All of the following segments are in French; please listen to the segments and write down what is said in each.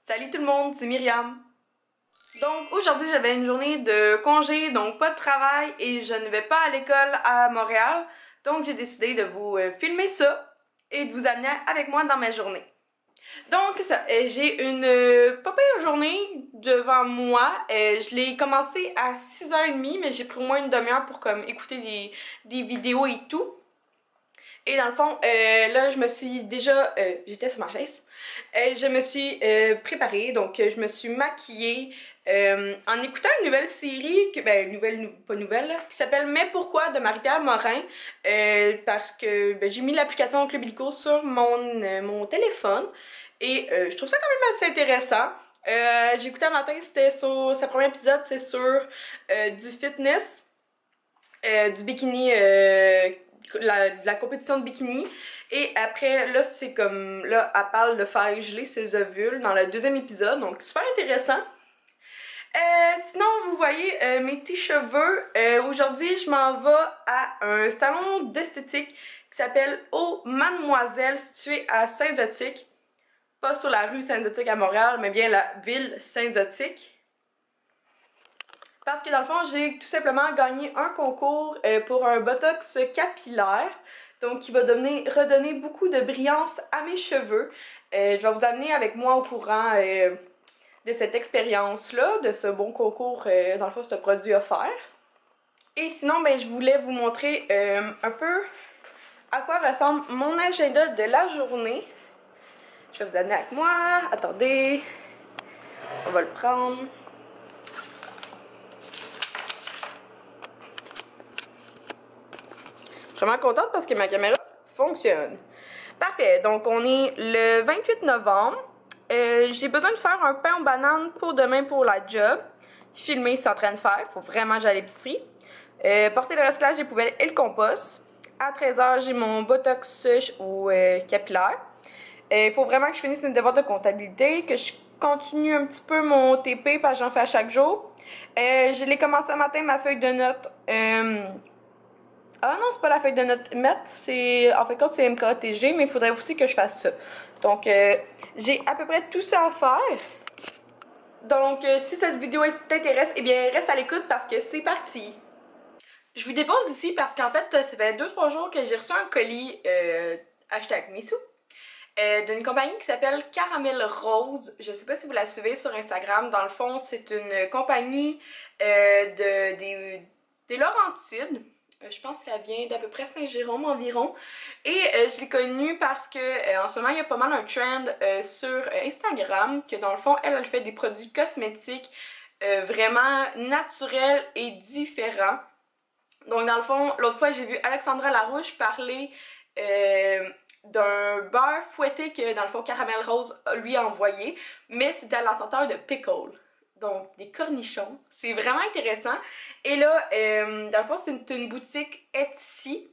Salut tout le monde, c'est Myriam. Donc aujourd'hui j'avais une journée de congé, donc pas de travail et je ne vais pas à l'école à Montréal. Donc j'ai décidé de vous filmer ça et de vous amener avec moi dans ma journée. Donc c'est ça, j'ai une pas pire journée devant moi. Je l'ai commencé à 6h30 mais j'ai pris au moins une demi-heure pour comme écouter des vidéos et tout. Et dans le fond, là, je me suis déjà... j'étais sur ma chaise. Je me suis préparée, donc je me suis maquillée en écoutant une nouvelle série, pas nouvelle, là, qui s'appelle Mais pourquoi de Marie-Pierre Morin. Parce que j'ai mis l'application Club Illico sur mon téléphone. Et je trouve ça quand même assez intéressant. J'ai écouté un matin, c'était sur... Sa premier épisode, c'est sur du fitness, du bikini... la compétition de bikini. Et après, là, c'est comme... Là, elle parle de faire geler ses ovules dans le deuxième épisode. Donc, super intéressant. Sinon, vous voyez mes petits cheveux. Aujourd'hui, je m'en vais à un salon d'esthétique qui s'appelle Oh Mademoiselle, situé à Saint-Zotique. Pas sur la rue Saint-Zotique à Montréal, mais bien la ville Saint-Zotique. Parce que dans le fond, j'ai tout simplement gagné un concours pour un botox capillaire. Donc, qui va redonner beaucoup de brillance à mes cheveux. Je vais vous amener avec moi au courant de cette expérience-là, de ce bon concours, dans le fond, ce produit offert. Et sinon, ben, je voulais vous montrer un peu à quoi ressemble mon agenda de la journée. Je vais vous amener avec moi. Attendez. On va le prendre. Je suis vraiment contente parce que ma caméra fonctionne. Parfait, donc on est le 28 novembre. J'ai besoin de faire un pain aux bananes pour demain pour la job. Filmer, c'est en train de faire. Faut vraiment que j'aille à l'épicerie. Porter le recyclage des poubelles et le compost. À 13h, j'ai mon botox au capillaire. Il faut vraiment que je finisse mes devoirs de comptabilité, que je continue un petit peu mon TP parce que j'en fais à chaque jour. Je l'ai commencé ce matin, ma feuille de notes. Ah non, c'est pas la feuille de notes MET, c'est en fait c'est MKTG, mais il faudrait aussi que je fasse ça. Donc j'ai à peu près tout ça à faire. Donc si cette vidéo t'intéresse, eh bien reste à l'écoute parce que c'est parti. Je vous dépose ici parce qu'en fait, ça fait 2-3 jours que j'ai reçu un colis acheté avec mes sous d'une compagnie qui s'appelle Caramel Rose. Je sais pas si vous la suivez sur Instagram. Dans le fond, c'est une compagnie des Laurentides. Je pense qu'elle vient d'à peu près Saint-Jérôme environ. Et je l'ai connue parce que en ce moment, il y a pas mal un trend sur Instagram que dans le fond, elle fait des produits cosmétiques vraiment naturels et différents. Donc dans le fond, l'autre fois, j'ai vu Alexandra Larouche parler d'un beurre fouetté que dans le fond Caramel Rose lui a envoyé, mais c'était à la senteur de pickle. Donc, des cornichons. C'est vraiment intéressant. Et là, dans le fond, c'est une boutique Etsy.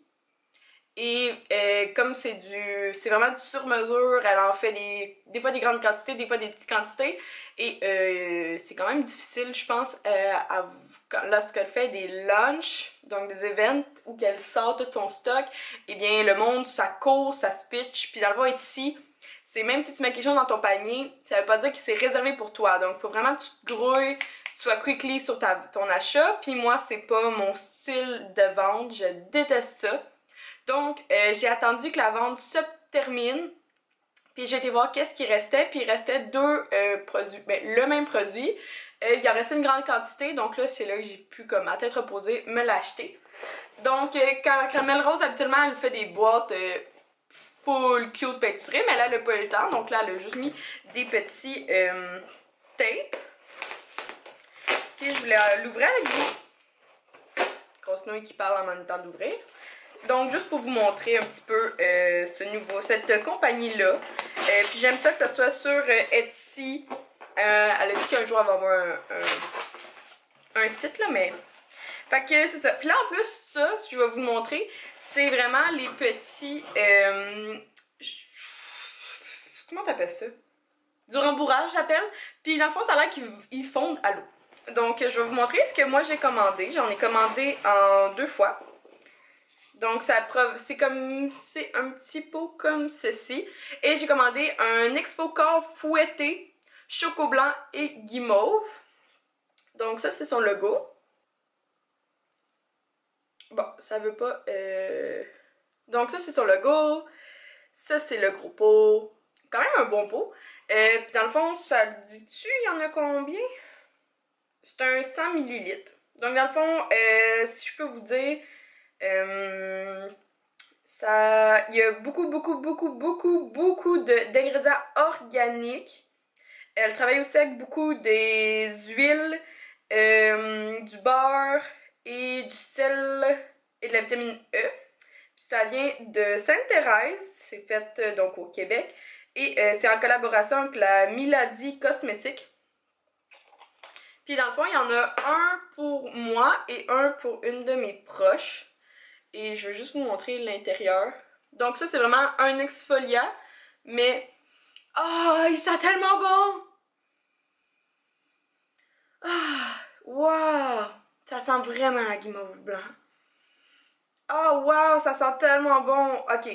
Et comme c'est vraiment du sur-mesure, elle en fait des fois des grandes quantités, des fois des petites quantités. Et c'est quand même difficile, je pense, lorsqu'elle fait des lunchs, donc des events où qu'elle sort tout son stock, eh bien le monde, ça court, ça se pitch. Puis dans le fond, Etsy, c'est même si tu mets quelque chose dans ton panier, ça veut pas dire que c'est réservé pour toi. Donc, il faut vraiment que tu te grouilles, tu sois quickly sur ton achat. Puis moi, c'est pas mon style de vente. Je déteste ça. Donc, j'ai attendu que la vente se termine. Puis j'ai été voir qu'est-ce qui restait. Puis il restait deux produits. Ben, le même produit. Il en restait une grande quantité. Donc là, c'est là que j'ai pu, comme à tête reposée, me l'acheter. Donc, quand Caramel Rose, habituellement, elle fait des boîtes full cute peinturée, mais là, elle n'a pas eu le temps. Donc là, elle a juste mis des petits tapes. Puis je voulais l'ouvrir avec vous. Grosse nouille qui parle en même temps d'ouvrir. Donc, juste pour vous montrer un petit peu cette compagnie-là. Puis j'aime ça que ce soit sur Etsy. Elle a dit qu'un jour, elle va avoir un site, là, mais... Fait que c'est ça. Puis là, en plus, ça, ce que je vais vous montrer, c'est vraiment les petits... comment t'appelles ça? Du rembourrage, j'appelle. Puis dans le fond, ça a l'air qu'ils fondent à l'eau. Donc, je vais vous montrer ce que moi j'ai commandé. J'en ai commandé en 2 fois. Donc, c'est un petit pot comme ceci. Et j'ai commandé un Exfocor fouetté Choco blanc et guimauve. Donc ça, c'est son logo. Bon, ça veut pas... Donc ça, c'est son logo. Ça, c'est le gros pot. Quand même un bon pot. Puis dans le fond, ça le dit-tu, il y en a combien? C'est un 100 ml. Donc dans le fond, si je peux vous dire, il y a beaucoup d'ingrédients organiques. Elle travaille aussi avec beaucoup des huiles, du beurre et du sel et de la vitamine E. Puis ça vient de Sainte-Thérèse, c'est fait donc au Québec. Et c'est en collaboration avec la Milady Cosmétique. Puis dans le fond, il y en a un pour moi et un pour une de mes proches. Et je vais juste vous montrer l'intérieur. Donc ça, c'est vraiment un exfoliant. Mais... oh, il sent tellement bon! Ah, wow! Ça sent vraiment la guimauve blanc. Oh, wow! Ça sent tellement bon! Ok.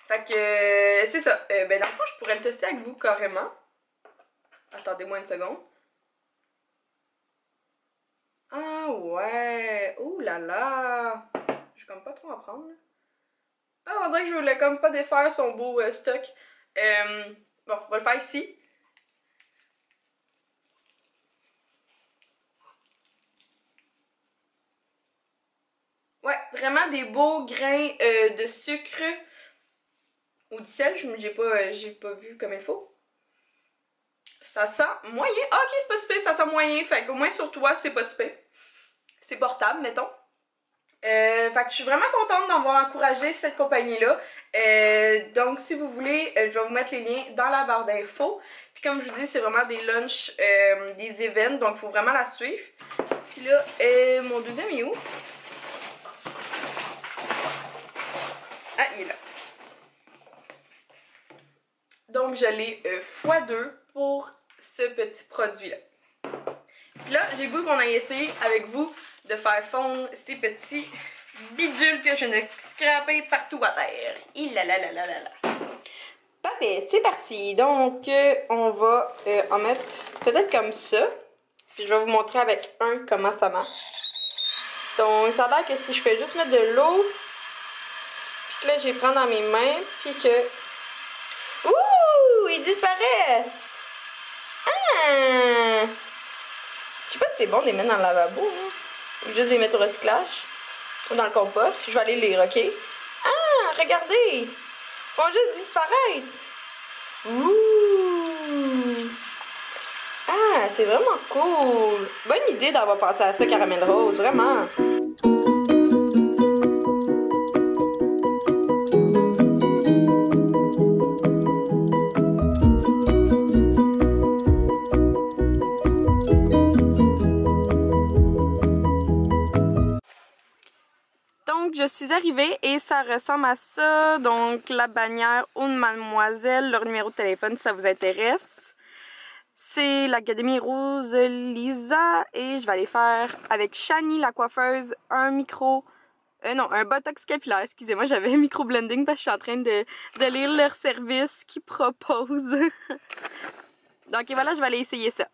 Fait que c'est ça. Ben dans le fond, je pourrais le tester avec vous carrément. Attendez-moi une seconde. Ah ouais! Ouh là là! Je vais comme pas trop en prendre. Ah, on dirait que je voulais comme pas défaire son beau stock. Bon, on va le faire ici. Ouais, vraiment des beaux grains de sucre ou du sel. J'ai pas vu comme il faut. Ça sent moyen. Ah, ok, c'est pas si pire, ça sent moyen. Fait qu'au moins sur toi, c'est pas si pire. C'est portable, mettons. Fait que je suis vraiment contente d'avoir encouragé cette compagnie-là. Donc, si vous voulez, je vais vous mettre les liens dans la barre d'infos. Puis comme je vous dis, c'est vraiment des lunchs, des events, donc il faut vraiment la suivre. Puis là, mon deuxième est où? Ah, il est là. Donc, je l'ai x2 pour ce petit produit-là. Puis là, j'ai le goût qu'on aille essayer avec vous de faire fondre ces petits bidules que je viens de scraper partout à terre. Ilalalala. Parfait, c'est parti. Donc, on va en mettre peut-être comme ça. Puis je vais vous montrer avec un comment ça marche. Donc, ça a l'air que si je fais juste mettre de l'eau, puis que là, je les prends dans mes mains, puis que... ouh! Ils disparaissent! Ah! Je sais pas si c'est bon de les mettre dans le lavabo, hein? Ou juste les mettre au recyclage. Ou dans le compost. Je vais aller lire, ok? Ah! Regardez! Ils vont juste disparaître! Ouh! Ah! C'est vraiment cool! Bonne idée d'avoir pensé à ça, Caramel Rose, vraiment! Donc, je suis arrivée et ça ressemble à ça. Donc, la bannière Eau de Mademoiselle, leur numéro de téléphone si ça vous intéresse. C'est l'Académie Rose Lisa et je vais aller faire avec Shani, la coiffeuse, un micro... non, un botox capillaire. Excusez-moi, j'avais un micro-blending parce que je suis en train de lire leur service qu'ils proposent. Donc, et voilà, je vais aller essayer ça.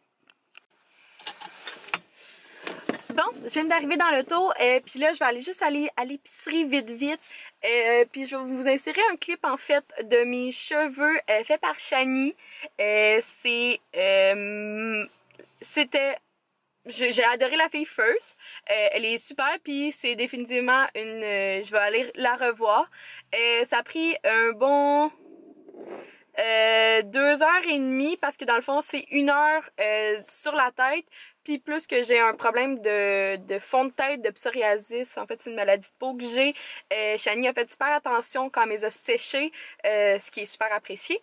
Bon, je viens d'arriver dans l'auto, puis là, je vais aller juste aller à l'épicerie vite. Puis je vais vous insérer un clip, en fait, de mes cheveux fait par Shani. C'était... J'ai adoré la fille First. Elle est super, puis c'est définitivement une... je vais aller la revoir. Ça a pris un bon... 2h30 parce que dans le fond c'est 1 heure sur la tête, puis plus que j'ai un problème de fond de tête, de psoriasis, en fait c'est une maladie de peau que j'ai. Shani a fait super attention quand elle les a séchés, ce qui est super apprécié.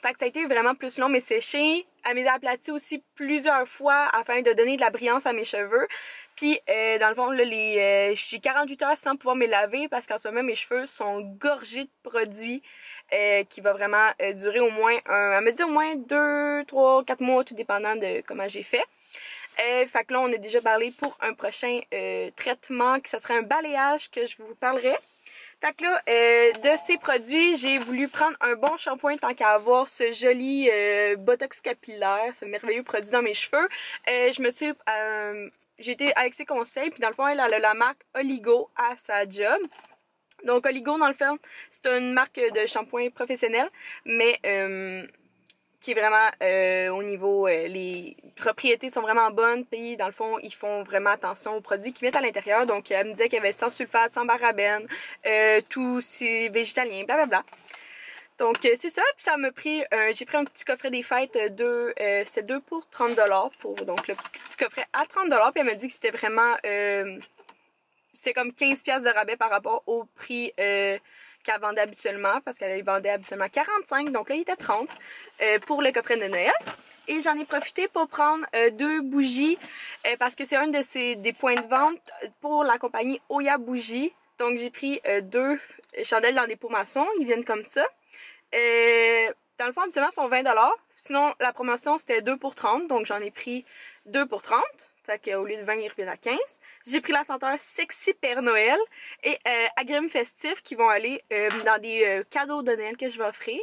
Fait que ça a été vraiment plus long mais séché. Elle m'est aplatie aussi plusieurs fois afin de donner de la brillance à mes cheveux. Puis dans le fond, là, j'ai 48 heures sans pouvoir me laver parce qu'en ce moment, mes cheveux sont gorgés de produits qui va vraiment durer au moins, elle me dit au moins 2, 3, 4 mois, tout dépendant de comment j'ai fait. Fait que là, on a déjà parlé pour un prochain traitement, que ça serait un balayage que je vous parlerai. Fait que là, de ces produits, j'ai voulu prendre un bon shampoing tant qu'à avoir ce joli Botox capillaire, ce merveilleux produit dans mes cheveux. J'ai été avec ses conseils, puis dans le fond, elle a la marque Oligo à sa job. Donc Oligo, dans le fond, c'est une marque de shampoing professionnel, mais qui est vraiment au niveau, les propriétés sont vraiment bonnes, puis dans le fond, ils font vraiment attention aux produits qui mettent à l'intérieur. Donc elle me disait qu'il y avait sans sulfate, sans parabènes, tout c'est végétalien, blablabla. Donc c'est ça, puis ça m'a pris, j'ai pris un petit coffret des fêtes, c'est 2 pour 30$ pour donc le petit coffret à 30$, puis elle m'a dit que c'était vraiment, c'est comme 15$ de rabais par rapport au prix qu'elle vendait habituellement, parce qu'elle vendait habituellement 45$, donc là il était 30$ pour le coffret de Noël. Et j'en ai profité pour prendre 2 bougies, parce que c'est un des points de vente pour la compagnie Oya Bougie. Donc j'ai pris 2 chandelles dans des pots maçons, ils viennent comme ça. Dans le fond, habituellement, ils sont 20$. Sinon, la promotion, c'était 2 pour 30$. Donc, j'en ai pris 2 pour 30$. Fait qu'au lieu de 20, ils reviennent à 15$. J'ai pris la senteur Sexy Père Noël et agrumes festifs qui vont aller dans des cadeaux de Noël que je vais offrir.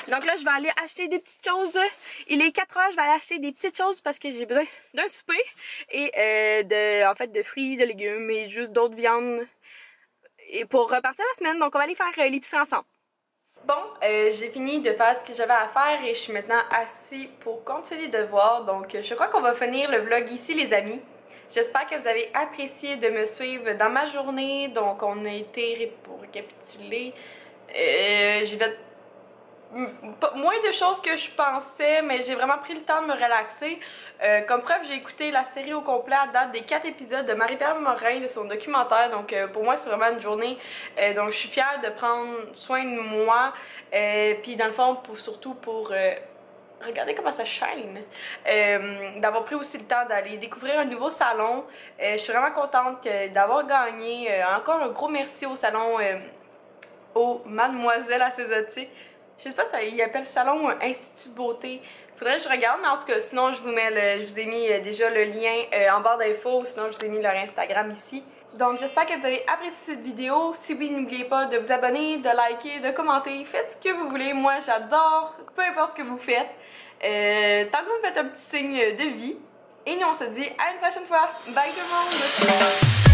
Donc là, je vais aller acheter des petites choses. Il est 4h, je vais aller acheter des petites choses parce que j'ai besoin d'un souper et de fruits, de légumes et juste d'autres viandes et pour repartir la semaine. Donc, on va aller faire l'épicerie ensemble. Bon, j'ai fini de faire ce que j'avais à faire et je suis maintenant assis pour continuer les devoirs. Donc, je crois qu'on va finir le vlog ici, les amis. J'espère que vous avez apprécié de me suivre dans ma journée. Donc, on a été, pour récapituler, j'ai fait moins de choses que je pensais, mais j'ai vraiment pris le temps de me relaxer. Comme preuve, j'ai écouté la série au complet à date des 4 épisodes de Marie-Pierre Morin, de son documentaire. Donc pour moi, c'est vraiment une journée donc je suis fière de prendre soin de moi. Puis dans le fond, surtout pour regardez comment ça shine. D'avoir pris aussi le temps d'aller découvrir un nouveau salon. Je suis vraiment contente d'avoir gagné. Encore un gros merci au salon au Mademoiselle Assézotique. Je sais pas si il appelle salon Institut de beauté. Faudrait que je regarde, mais en tout cas, sinon je vous ai mis déjà le lien en barre d'infos, sinon je vous ai mis leur Instagram ici. Donc j'espère que vous avez apprécié cette vidéo. Si oui, n'oubliez pas de vous abonner, de liker, de commenter. Faites ce que vous voulez. Moi, j'adore, peu importe ce que vous faites. Tant que vous me faites un petit signe de vie. Et nous, on se dit à une prochaine fois. Bye tout le monde!